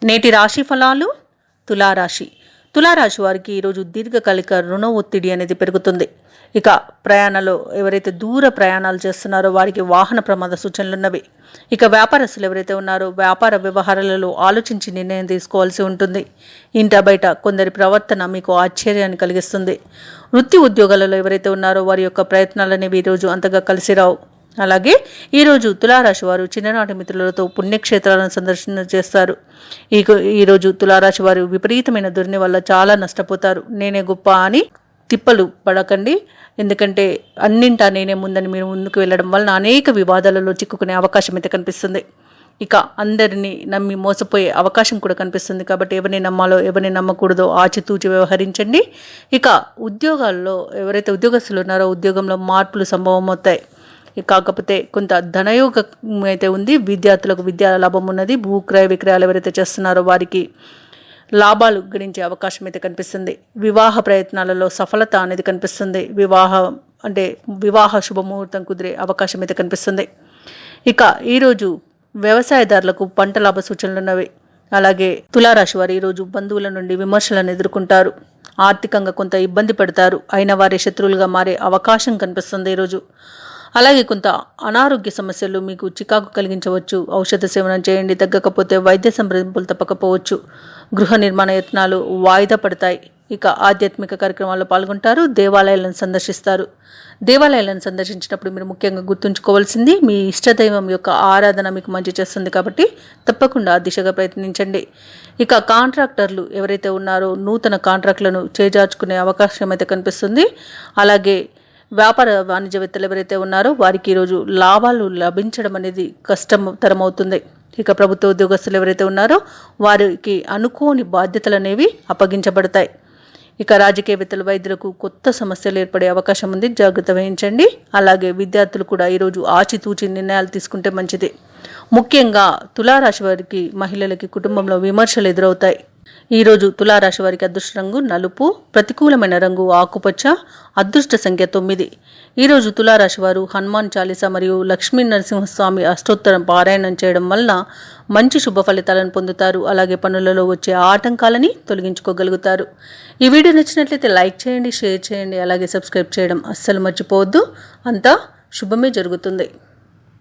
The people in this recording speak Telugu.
నేటి రాశి ఫలాలు. తులారాశి వారికి ఈరోజు దీర్ఘకాలిక రుణ ఒత్తిడి అనేది పెరుగుతుంది. ఇక ప్రయాణాలు ఎవరైతే దూర ప్రయాణాలు చేస్తున్నారో వారికి వాహన ప్రమాద సూచనలు ఉన్నవి. ఇక వ్యాపారస్తులు ఎవరైతే ఉన్నారో వ్యాపార వ్యవహారాలలో ఆలోచించి నిర్ణయం తీసుకోవాల్సి ఉంటుంది. ఇంట బయట కొందరి ప్రవర్తన మీకు ఆశ్చర్యాన్ని కలిగిస్తుంది. వృత్తి ఉద్యోగాలలో ఎవరైతే ఉన్నారో వారి యొక్క ప్రయత్నాలనేవి ఈరోజు అంతగా కలిసిరావు. అలాగే ఈరోజు తులారాశి వారు చిన్ననాటి మిత్రులతో పుణ్యక్షేత్రాలను సందర్శన చేస్తారు. ఈరోజు తులారాశి వారు విపరీతమైన దుర్ని వల్ల చాలా నష్టపోతారు. నేనే గొప్ప అని తిప్పలు పడకండి. ఎందుకంటే అన్నింటా నేనే ముందని మీరు ముందుకు వెళ్ళడం వలన అనేక వివాదాలలో చిక్కుకునే అవకాశం అయితే కనిపిస్తుంది. ఇక అందరినీ నమ్మి మోసపోయే అవకాశం కూడా కనిపిస్తుంది. కాబట్టి ఎవరిని నమ్మాలో ఎవరిని నమ్మకూడదో ఆచితూచి వ్యవహరించండి. ఇక ఉద్యోగాల్లో ఎవరైతే ఉద్యోగస్తులు ఉన్నారో ఉద్యోగంలో మార్పులు సంభవం అవుతాయి. కాకపోతే కొంత ధనయోగం అయితే ఉంది. విద్యార్థులకు విద్యా లాభం ఉన్నది. భూక్రయ విక్రయాలు ఎవరైతే చేస్తున్నారో వారికి లాభాలు గడించే అవకాశం అయితే కనిపిస్తుంది. వివాహ ప్రయత్నాలలో సఫలత అనేది కనిపిస్తుంది. వివాహ శుభముహూర్తం కుదిరే అవకాశం అయితే కనిపిస్తుంది. ఇక ఈరోజు వ్యవసాయదారులకు పంట లాభ సూచనలు ఉన్నవి. అలాగే తులారాశి వారు ఈరోజు బంధువుల నుండి విమర్శలను ఎదుర్కొంటారు. ఆర్థికంగా కొంత ఇబ్బంది పడతారు. అయిన వారి శత్రువులుగా మారే అవకాశం కనిపిస్తుంది ఈరోజు. అలాగే కొంత అనారోగ్య సమస్యలు మీకు చికాకు కలిగించవచ్చు. ఔషధ సేవనం చేయండి. తగ్గకపోతే వైద్య సంప్రదింపులు తప్పకపోవచ్చు. గృహ నిర్మాణ యత్నాలు వాయిదా పడతాయి. ఇక ఆధ్యాత్మిక కార్యక్రమాల్లో పాల్గొంటారు. దేవాలయాలను సందర్శిస్తారు. దేవాలయాలను సందర్శించినప్పుడు మీరు ముఖ్యంగా గుర్తుంచుకోవాల్సింది మీ ఇష్టదైవం యొక్క ఆరాధన మీకు మంచి చేస్తుంది. కాబట్టి తప్పకుండా ఆ దిశగా ప్రయత్నించండి. ఇక కాంట్రాక్టర్లు ఎవరైతే ఉన్నారో నూతన కాంట్రాక్టులను చేజార్చుకునే అవకాశం అయితే కనిపిస్తుంది. అలాగే వ్యాపార వాణిజ్యవేత్తలు ఎవరైతే ఉన్నారో వారికి ఈరోజు లాభాలు లభించడం అనేది కష్టతరమవుతుంది. ఇక ప్రభుత్వ ఉద్యోగస్తులు ఎవరైతే ఉన్నారో వారికి అనుకోని బాధ్యతలు అనేవి అప్పగించబడతాయి. ఇక రాజకీయవేత్తలు వైద్యులకు కొత్త సమస్యలు ఏర్పడే అవకాశం ఉంది. జాగ్రత్త వహించండి. అలాగే విద్యార్థులు కూడా ఈరోజు ఆచితూచి నిర్ణయాలు తీసుకుంటే మంచిది. ముఖ్యంగా తులారాశి వారికి మహిళలకి కుటుంబంలో విమర్శలు ఎదురవుతాయి. ఈరోజు తులారాశి వారికి అదృష్ట రంగు నలుపు, ప్రతికూలమైన రంగు ఆకుపచ్చ, అదృష్ట సంఖ్య 9. ఈరోజు తులారాశి వారు హనుమాన్ చాలీసా మరియు లక్ష్మీ నరసింహస్వామి అష్టోత్తరం పారాయణం చేయడం వలన మంచి శుభ ఫలితాలను పొందుతారు. అలాగే పనులలో వచ్చే ఆటంకాలని తొలగించుకోగలుగుతారు. ఈ వీడియో నచ్చినట్లయితే లైక్ చేయండి, షేర్ చేయండి, అలాగే సబ్స్క్రైబ్ చేయడం అస్సలు మర్చిపోవద్దు. అంతా శుభమే జరుగుతుంది.